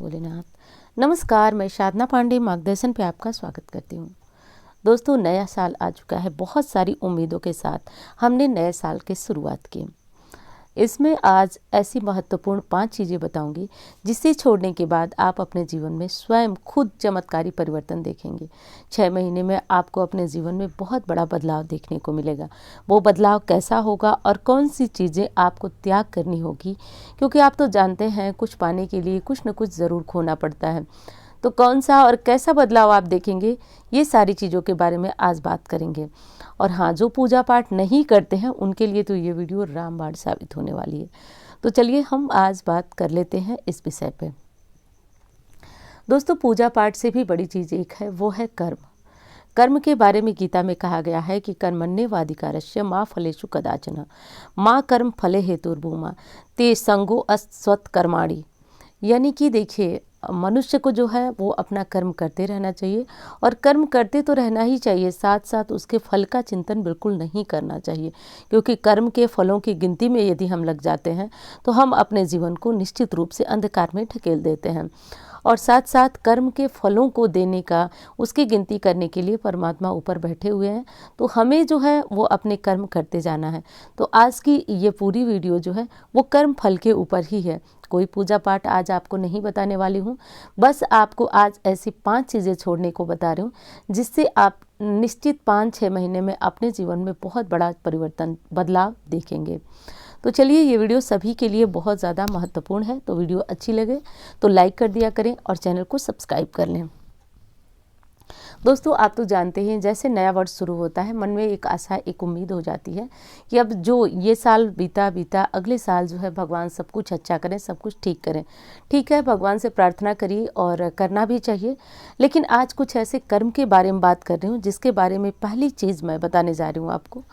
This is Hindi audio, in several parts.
भोलेनाथ। नमस्कार, मैं साधना पांडे मार्गदर्शन पे आपका स्वागत करती हूँ। दोस्तों, नया साल आ चुका है। बहुत सारी उम्मीदों के साथ हमने नए साल की शुरुआत की। इसमें आज ऐसी महत्वपूर्ण 5 चीज़ें बताऊंगी जिसे छोड़ने के बाद आप अपने जीवन में स्वयं खुद चमत्कारी परिवर्तन देखेंगे। 6 महीने में आपको अपने जीवन में बहुत बड़ा बदलाव देखने को मिलेगा। वो बदलाव कैसा होगा और कौन सी चीज़ें आपको त्याग करनी होगी, क्योंकि आप तो जानते हैं कुछ पाने के लिए कुछ न कुछ ज़रूर खोना पड़ता है। तो कौन सा और कैसा बदलाव आप देखेंगे, ये सारी चीज़ों के बारे में आज बात करेंगे। और हाँ, जो पूजा पाठ नहीं करते हैं उनके लिए तो ये वीडियो रामबाण साबित होने वाली है। तो चलिए हम आज बात कर लेते हैं इस विषय पे। दोस्तों, पूजा पाठ से भी बड़ी चीज़ एक है, वो है कर्म। कर्म के बारे में गीता में कहा गया है कि कर्मण्येवाधिकारस्य मा फलेषु कदाचन माँ कर्म फले हेतुर्भूमा ते संगो अस्वत् कर्माणि। यानी कि देखिए, मनुष्य को जो है वो अपना कर्म करते रहना चाहिए, और कर्म करते तो रहना ही चाहिए, साथ साथ उसके फल का चिंतन बिल्कुल नहीं करना चाहिए। क्योंकि कर्म के फलों की गिनती में यदि हम लग जाते हैं तो हम अपने जीवन को निश्चित रूप से अंधकार में ढकेल देते हैं। और साथ साथ कर्म के फलों को देने का, उसकी गिनती करने के लिए परमात्मा ऊपर बैठे हुए हैं। तो हमें जो है वो अपने कर्म करते जाना है। तो आज की ये पूरी वीडियो जो है वो कर्म फल के ऊपर ही है। कोई पूजा पाठ आज आपको नहीं बताने वाली हूँ, बस आपको आज ऐसी 5 चीज़ें छोड़ने को बता रही हूँ जिससे आप निश्चित 5-6 महीने में अपने जीवन में बहुत बड़ा परिवर्तन, बदलाव देखेंगे। तो चलिए, ये वीडियो सभी के लिए बहुत ज़्यादा महत्वपूर्ण है। तो वीडियो अच्छी लगे तो लाइक कर दिया करें और चैनल को सब्सक्राइब कर लें। दोस्तों, आप तो जानते हैं जैसे नया वर्ष शुरू होता है, मन में एक आशा, एक उम्मीद हो जाती है कि अब जो ये साल बीता अगले साल जो है भगवान सब कुछ अच्छा करें, सब कुछ ठीक करें। ठीक है, भगवान से प्रार्थना करिए और करना भी चाहिए। लेकिन आज कुछ ऐसे कर्म के बारे में बात कर रही हूँ जिसके बारे में पहली चीज़ मैं बताने जा रही हूँ आपको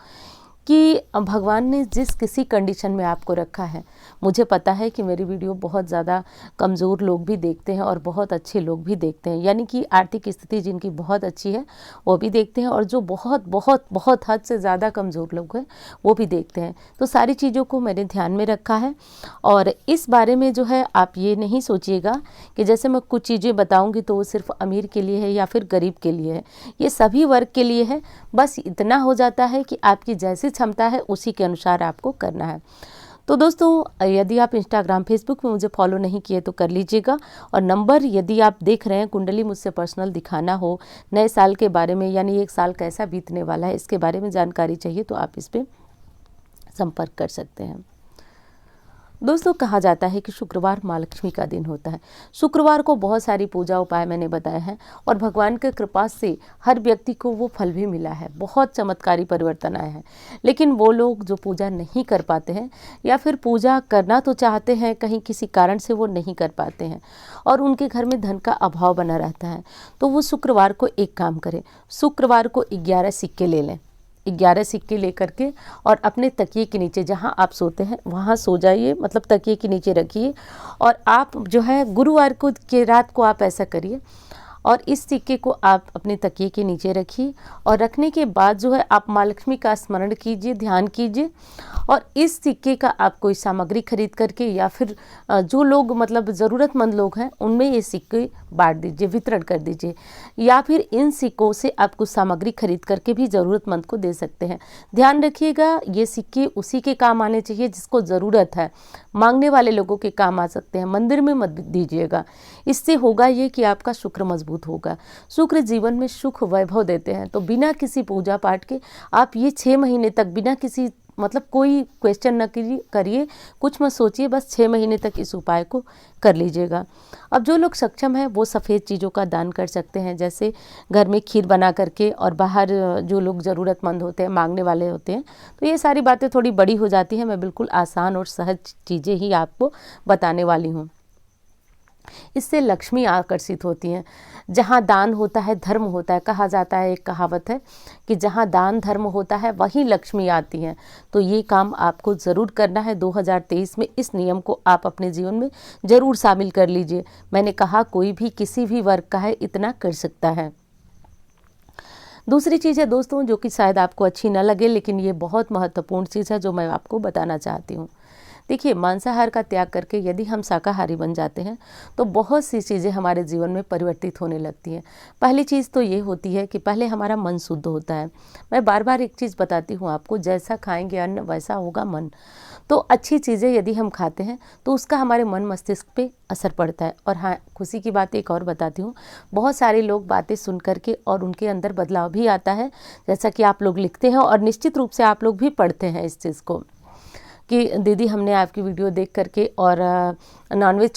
कि भगवान ने जिस किसी कंडीशन में आपको रखा है। मुझे पता है कि मेरी वीडियो बहुत ज़्यादा कमज़ोर लोग भी देखते हैं और बहुत अच्छे लोग भी देखते हैं, यानी कि आर्थिक स्थिति जिनकी बहुत अच्छी है वो भी देखते हैं, और जो बहुत बहुत बहुत हद से ज़्यादा कमज़ोर लोग हैं वो भी देखते हैं। तो सारी चीज़ों को मैंने ध्यान में रखा है। और इस बारे में जो है आप ये नहीं सोचिएगा कि जैसे मैं कुछ चीज़ें बताऊँगी तो वो सिर्फ अमीर के लिए है या फिर गरीब के लिए है। ये सभी वर्ग के लिए है। बस इतना हो जाता है कि आपकी जैसी क्षमता है उसी के अनुसार आपको करना है। तो दोस्तों, यदि आप इंस्टाग्राम, फेसबुक में मुझे फॉलो नहीं किए तो कर लीजिएगा। और नंबर, यदि आप देख रहे हैं कुंडली मुझसे पर्सनल दिखाना हो, नए साल के बारे में, यानी एक साल कैसा बीतने वाला है इसके बारे में जानकारी चाहिए, तो आप इस पर संपर्क कर सकते हैं। दोस्तों, कहा जाता है कि शुक्रवार माँ लक्ष्मी का दिन होता है। शुक्रवार को बहुत सारी पूजा उपाय मैंने बताए हैं, और भगवान की कृपा से हर व्यक्ति को वो फल भी मिला है, बहुत चमत्कारी परिवर्तन आए हैं। लेकिन वो लोग जो पूजा नहीं कर पाते हैं या फिर पूजा करना तो चाहते हैं, कहीं किसी कारण से वो नहीं कर पाते हैं और उनके घर में धन का अभाव बना रहता है, तो वो शुक्रवार को एक काम करें, शुक्रवार को 11 सिक्के ले लें। 11 सिक्के लेकर के और अपने तकिए के नीचे, जहां आप सोते हैं वहां सो जाइए, मतलब तकिए के नीचे रखिए। और आप जो है गुरुवार को के रात को आप ऐसा करिए, और इस सिक्के को आप अपने तकिए के नीचे रखिए। और रखने के बाद जो है आप माँ लक्ष्मी का स्मरण कीजिए, ध्यान कीजिए, और इस सिक्के का आप कोई सामग्री खरीद करके या फिर जो लोग मतलब ज़रूरतमंद लोग हैं उनमें ये सिक्के बांट दीजिए, वितरण कर दीजिए। या फिर इन सिक्कों से आप कुछ सामग्री खरीद करके भी ज़रूरतमंद को दे सकते हैं। ध्यान रखिएगा, ये सिक्के उसी के काम आने चाहिए जिसको ज़रूरत है। मांगने वाले लोगों के काम आ सकते हैं, मंदिर में मत दीजिएगा। इससे होगा ये कि आपका शुक्र मजबूत होगा। शुक्र जीवन में सुख वैभव देते हैं। तो बिना किसी पूजा पाठ के आप ये 6 महीने तक बिना किसी मतलब कोई क्वेश्चन न करिए, कुछ मत सोचिए, बस 6 महीने तक इस उपाय को कर लीजिएगा। अब जो लोग सक्षम हैं वो सफ़ेद चीज़ों का दान कर सकते हैं, जैसे घर में खीर बना करके, और बाहर जो लोग ज़रूरतमंद होते हैं, मांगने वाले होते हैं। तो ये सारी बातें थोड़ी बड़ी हो जाती हैं, मैं बिल्कुल आसान और सहज चीज़ें ही आपको बताने वाली हूँ। इससे लक्ष्मी आकर्षित होती हैं। जहाँ दान होता है धर्म होता है, कहा जाता है, एक कहावत है कि जहाँ दान धर्म होता है वहीं लक्ष्मी आती हैं। तो ये काम आपको ज़रूर करना है। 2023 में इस नियम को आप अपने जीवन में ज़रूर शामिल कर लीजिए। मैंने कहा कोई भी किसी भी वर्ग का है इतना कर सकता है। दूसरी चीज़ है दोस्तों, जो कि शायद आपको अच्छी न लगे, लेकिन ये बहुत महत्वपूर्ण चीज़ है जो मैं आपको बताना चाहती हूँ। देखिए, मांसाहार का त्याग करके यदि हम शाकाहारी बन जाते हैं तो बहुत सी चीज़ें हमारे जीवन में परिवर्तित होने लगती हैं। पहली चीज़ तो ये होती है कि पहले हमारा मन शुद्ध होता है। मैं बार बार एक चीज़ बताती हूँ आपको, जैसा खाएंगे अन्न वैसा होगा मन। तो अच्छी चीज़ें यदि हम खाते हैं तो उसका हमारे मन मस्तिष्क पे असर पड़ता है। और हाँ, खुशी की बात एक और बताती हूँ, बहुत सारे लोग बातें सुन करके और उनके अंदर बदलाव भी आता है, जैसा कि आप लोग लिखते हैं और निश्चित रूप से आप लोग भी पढ़ते हैं इस चीज़ को कि दीदी हमने आपकी वीडियो देख करके और नॉनवेज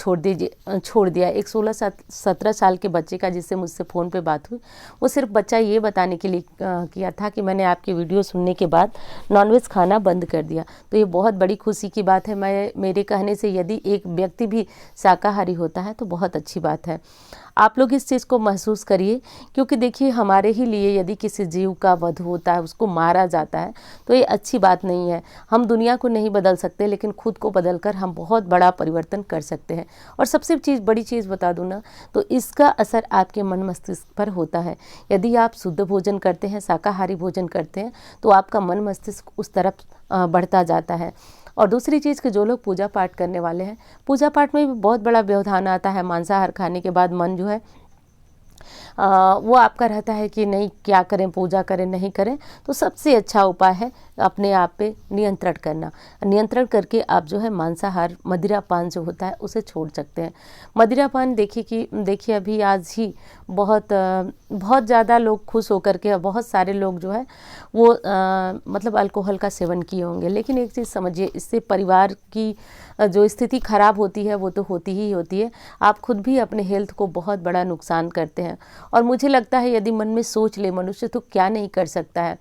छोड़ दिया। एक 16-17 साल के बच्चे का जिससे मुझसे फ़ोन पे बात हुई, वो सिर्फ बच्चा ये बताने के लिए किया था कि मैंने आपकी वीडियो सुनने के बाद नॉनवेज खाना बंद कर दिया। तो ये बहुत बड़ी खुशी की बात है। मेरे कहने से यदि एक व्यक्ति भी शाकाहारी होता है तो बहुत अच्छी बात है। आप लोग इस चीज़ को महसूस करिए, क्योंकि देखिए हमारे ही लिए यदि किसी जीव का वध होता है, उसको मारा जाता है, तो ये अच्छी बात नहीं है। हम दुनिया को नहीं बदल सकते, लेकिन खुद को बदलकर हम बहुत बड़ा परिवर्तन कर सकते हैं। और सबसे बड़ी चीज़ बता दूँ ना, तो इसका असर आपके मन मस्तिष्क पर होता है। यदि आप शुद्ध भोजन करते हैं, शाकाहारी भोजन करते हैं, तो आपका मन मस्तिष्क उस तरफ बढ़ता जाता है। और दूसरी चीज़ कि जो लोग पूजा पाठ करने वाले हैं, पूजा पाठ में भी बहुत बड़ा व्यवधान आता है। मांसाहार खाने के बाद मन जो है वो आपका रहता है कि नहीं, क्या करें, पूजा करें नहीं करें। तो सबसे अच्छा उपाय है अपने आप पे नियंत्रण करना। नियंत्रण करके आप जो है मांसाहार, मदिरापान जो होता है उसे छोड़ सकते हैं। मदिरापान देखिए अभी आज ही बहुत ज़्यादा लोग खुश होकर के, बहुत सारे लोग जो है वो मतलब अल्कोहल का सेवन किए होंगे। लेकिन एक चीज़ समझिए, इससे परिवार की जो स्थिति खराब होती है वो तो होती ही होती है। आप खुद भी अपने हेल्थ को बहुत बड़ा नुकसान करते हैं। और मुझे लगता है यदि मन में सोच ले मनुष्य तो क्या नहीं कर सकता है।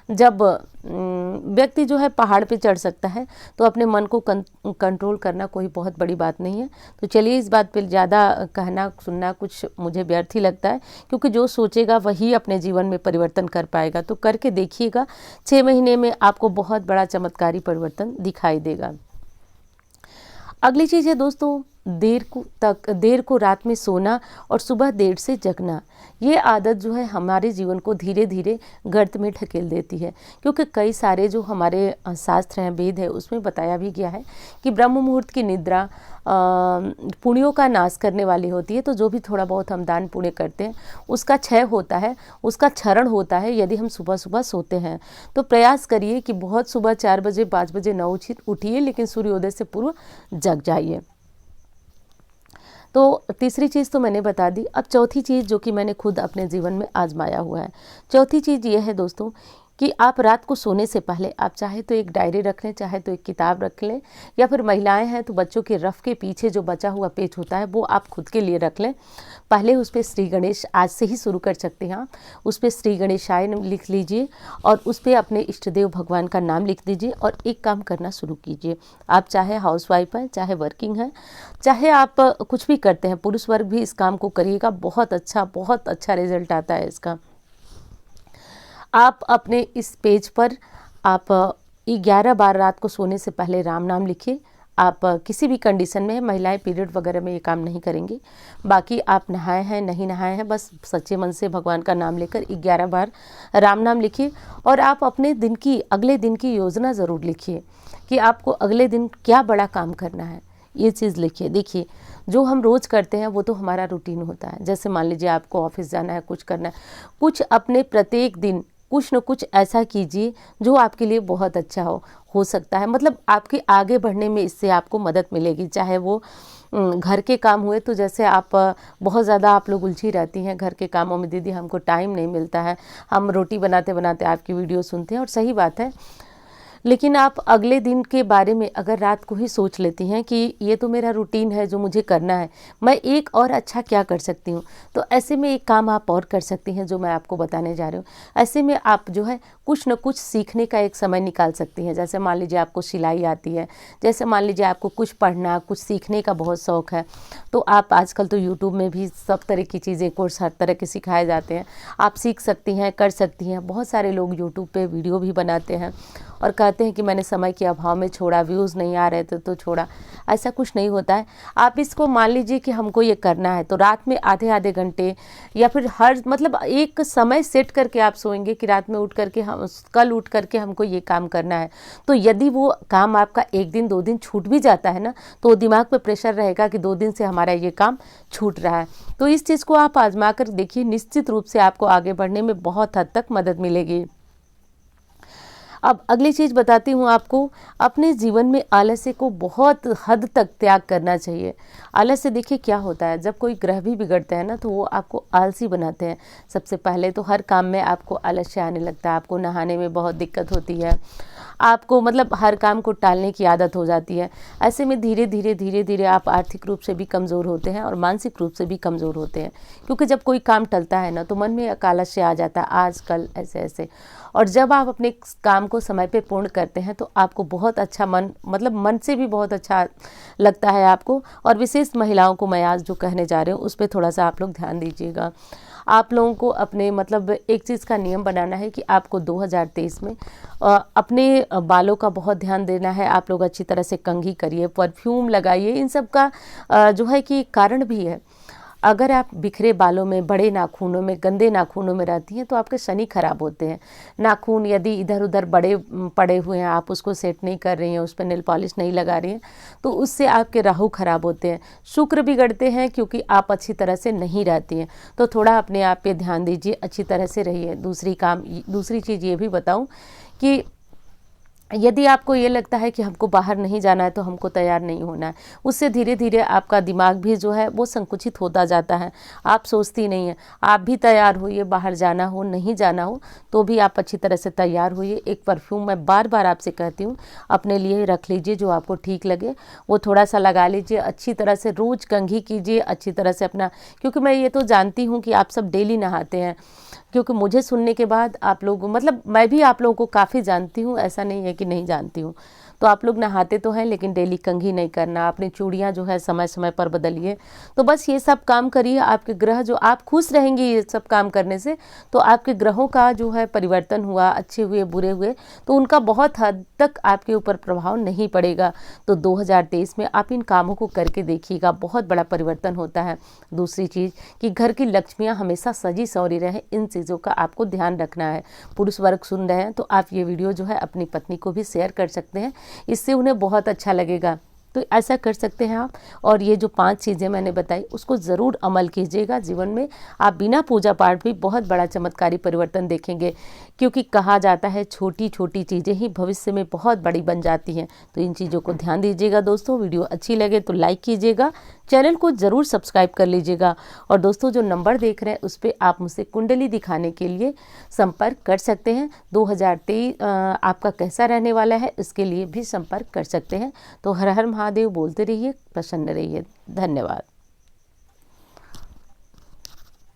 जब व्यक्ति जो है पहाड़ पे चढ़ सकता है, तो अपने मन को कंट्रोल करना कोई बहुत बड़ी बात नहीं है। तो चलिए, इस बात पे ज़्यादा कहना सुनना कुछ मुझे व्यर्थ ही लगता है, क्योंकि जो सोचेगा वही अपने जीवन में परिवर्तन कर पाएगा। तो करके देखिएगा, 6 महीने में आपको बहुत बड़ा चमत्कारी परिवर्तन दिखाई देगा। अगली चीज़ है दोस्तों, देर को रात में सोना और सुबह देर से जगना। ये आदत जो है हमारे जीवन को धीरे धीरे गर्त में ढकेल देती है, क्योंकि कई सारे जो हमारे शास्त्र हैं, वेद है, उसमें बताया भी गया है कि ब्रह्म मुहूर्त की निद्रा पुण्यों का नाश करने वाली होती है। तो जो भी थोड़ा बहुत हम दान पुण्य करते हैं उसका क्षय होता है, उसका क्षरण होता है यदि हम सुबह सुबह सोते हैं। तो प्रयास करिए कि बहुत सुबह 4 बजे 5 बजे न उठिए, लेकिन सूर्योदय से पूर्व जग जाइए। तो तीसरी चीज़ तो मैंने बता दी। अब चौथी चीज़ जो कि मैंने खुद अपने जीवन में आजमाया हुआ है, चौथी चीज़ ये है दोस्तों कि आप रात को सोने से पहले आप चाहे तो एक डायरी रख लें, चाहे तो एक किताब रख लें, या फिर महिलाएं हैं तो बच्चों के रफ के पीछे जो बचा हुआ पेज होता है वो आप खुद के लिए रख लें। पहले उस पर श्री गणेश, आज से ही शुरू कर सकते हैं आप, उस पर श्री गणेशाय लिख लीजिए और उस पर अपने इष्ट देव भगवान का नाम लिख दीजिए और एक काम करना शुरू कीजिए। आप चाहे हाउसवाइफ हैं, चाहे वर्किंग हैं, चाहे आप कुछ भी करते हैं, पुरुष वर्ग भी इस काम को करिएगा। बहुत अच्छा रिजल्ट आता है इसका। आप अपने इस पेज पर आप 11 बार रात को सोने से पहले राम नाम लिखिए। आप किसी भी कंडीशन में, महिलाएं पीरियड वगैरह में ये काम नहीं करेंगी। बाकी आप नहाए हैं नहीं नहाए हैं, बस सच्चे मन से भगवान का नाम लेकर 11 बार राम नाम लिखिए। और आप अपने अगले दिन की योजना ज़रूर लिखिए कि आपको अगले दिन क्या बड़ा काम करना है, ये चीज़ लिखिए। देखिए, जो हम रोज़ करते हैं वो तो हमारा रूटीन होता है। जैसे मान लीजिए आपको ऑफिस जाना है, कुछ करना है, कुछ अपने प्रत्येक दिन कुछ न कुछ ऐसा कीजिए जो आपके लिए बहुत अच्छा हो सकता है। मतलब आपके आगे बढ़ने में इससे आपको मदद मिलेगी। चाहे वो घर के काम हुए, तो जैसे आप बहुत ज़्यादा आप लोग उलझी रहती हैं घर के कामों में, दीदी हमको टाइम नहीं मिलता है, हम रोटी बनाते बनाते आपकी वीडियो सुनते हैं, और सही बात है। लेकिन आप अगले दिन के बारे में अगर रात को ही सोच लेती हैं कि ये तो मेरा रूटीन है जो मुझे करना है, मैं एक और अच्छा क्या कर सकती हूँ, तो ऐसे में एक काम आप और कर सकती हैं जो मैं आपको बताने जा रही हूँ। ऐसे में आप जो है कुछ न कुछ सीखने का एक समय निकाल सकती हैं। जैसे मान लीजिए आपको सिलाई आती है, जैसे मान लीजिए आपको कुछ पढ़ना, कुछ सीखने का बहुत शौक़ है, तो आप आजकल तो यूट्यूब में भी सब तरह की चीज़ें, कोर्स हर तरह के सिखाए जाते हैं, आप सीख सकती हैं, कर सकती हैं। बहुत सारे लोग यूट्यूब पे वीडियो भी बनाते हैं और कहते हैं कि मैंने समय के अभाव में छोड़ा, व्यूज़ नहीं आ रहे थे तो छोड़ा। ऐसा कुछ नहीं होता है। आप इसको मान लीजिए कि हमको ये करना है तो रात में आधे आधे घंटे या फिर हर मतलब एक समय सेट करके आप सोएंगे कि रात में उठ करके हम कल उठ करके हमको ये काम करना है। तो यदि वो काम आपका 1 दिन 2 दिन छूट भी जाता है ना, तो दिमाग पे प्रेशर रहेगा कि 2 दिन से हमारा ये काम छूट रहा है। तो इस चीज़ को आप आजमा कर देखिए, निश्चित रूप से आपको आगे बढ़ने में बहुत हद तक मदद मिलेगी। अब अगली चीज़ बताती हूँ आपको, अपने जीवन में आलस्य को बहुत हद तक त्याग करना चाहिए। आलस्य देखिए क्या होता है, जब कोई ग्रह भी बिगड़ते हैं ना तो वो आपको आलसी बनाते हैं। सबसे पहले तो हर काम में आपको आलस्य आने लगता है, आपको नहाने में बहुत दिक्कत होती है, आपको मतलब हर काम को टालने की आदत हो जाती है। ऐसे में धीरे धीरे आप आर्थिक रूप से भी कमज़ोर होते हैं और मानसिक रूप से भी कमज़ोर होते हैं, क्योंकि जब कोई काम टलता है ना तो मन में एक आलस्य आ जाता है, आज कल ऐसे ऐसे। और जब आप अपने काम को समय पे पूर्ण करते हैं तो आपको बहुत अच्छा मतलब मन से भी बहुत अच्छा लगता है आपको। और विशेष महिलाओं को मैं आज जो कहने जा रही हूँ उस पर थोड़ा सा आप लोग ध्यान दीजिएगा। आप लोगों को अपने मतलब एक चीज़ का नियम बनाना है कि आपको 2023 में अपने बालों का बहुत ध्यान देना है। आप लोग अच्छी तरह से कंघी करिए, परफ्यूम लगाइए, इन सब का जो है कि कारण भी है। अगर आप बिखरे बालों में, बड़े नाखूनों में, गंदे नाखूनों में रहती हैं तो आपके शनि खराब होते हैं। नाखून यदि इधर उधर बड़े पड़े हुए हैं, आप उसको सेट नहीं कर रही हैं, उस पर नेल पॉलिश नहीं लगा रही हैं, तो उससे आपके राहु खराब होते हैं, शुक्र बिगड़ते हैं क्योंकि आप अच्छी तरह से नहीं रहती हैं। तो थोड़ा अपने आप पे ध्यान दीजिए, अच्छी तरह से रहिए। दूसरी चीज़ ये भी बताऊँ कि यदि आपको ये लगता है कि हमको बाहर नहीं जाना है तो हमको तैयार नहीं होना है, उससे धीरे धीरे आपका दिमाग भी जो है वो संकुचित होता जाता है। आप सोचती नहीं है, आप भी तैयार होइए, बाहर जाना हो नहीं जाना हो तो भी आप अच्छी तरह से तैयार होइए। एक परफ्यूम मैं बार बार आपसे कहती हूँ अपने लिए रख लीजिए, जो आपको ठीक लगे वो थोड़ा सा लगा लीजिए। अच्छी तरह से रोज़ कंघी कीजिए अच्छी तरह से अपना, क्योंकि मैं ये तो जानती हूँ कि आप सब डेली नहाते हैं, क्योंकि मुझे सुनने के बाद आप लोग मतलब मैं भी आप लोगों को काफ़ी जानती हूँ, ऐसा नहीं है कि नहीं जानती हूँ। तो आप लोग नहाते तो हैं लेकिन डेली कंघी नहीं करना, अपनी चूड़ियाँ जो है समय समय पर बदलिए। तो बस ये सब काम करिए, आपके ग्रह जो आप खुश रहेंगे ये सब काम करने से, तो आपके ग्रहों का जो है परिवर्तन हुआ, अच्छे हुए बुरे हुए, तो उनका बहुत हद तक आपके ऊपर प्रभाव नहीं पड़ेगा। तो 2023 में आप इन कामों को करके देखिएगा, बहुत बड़ा परिवर्तन होता है। दूसरी चीज़ कि घर की लक्ष्मियाँ हमेशा सजी सवरी रहें, इन चीज़ों का आपको ध्यान रखना है। पुरुष वर्ग सुन रहे हैं तो आप ये वीडियो जो है अपनी पत्नी को भी शेयर कर सकते हैं, इससे उन्हें बहुत अच्छा लगेगा। तो ऐसा कर सकते हैं आप। और ये जो 5 चीज़ें मैंने बताई उसको ज़रूर अमल कीजिएगा जीवन में, आप बिना पूजा पाठ भी बहुत बड़ा चमत्कारी परिवर्तन देखेंगे, क्योंकि कहा जाता है छोटी छोटी चीज़ें ही भविष्य में बहुत बड़ी बन जाती हैं। तो इन चीज़ों को ध्यान दीजिएगा दोस्तों। वीडियो अच्छी लगे तो लाइक कीजिएगा, चैनल को ज़रूर सब्सक्राइब कर लीजिएगा। और दोस्तों जो नंबर देख रहे हैं उस पर आप मुझसे कुंडली दिखाने के लिए संपर्क कर सकते हैं। 2023 आपका कैसा रहने वाला है इसके लिए भी संपर्क कर सकते हैं। तो हर हर महादेव बोलते रहिए, प्रसन्न रहिए। धन्यवाद।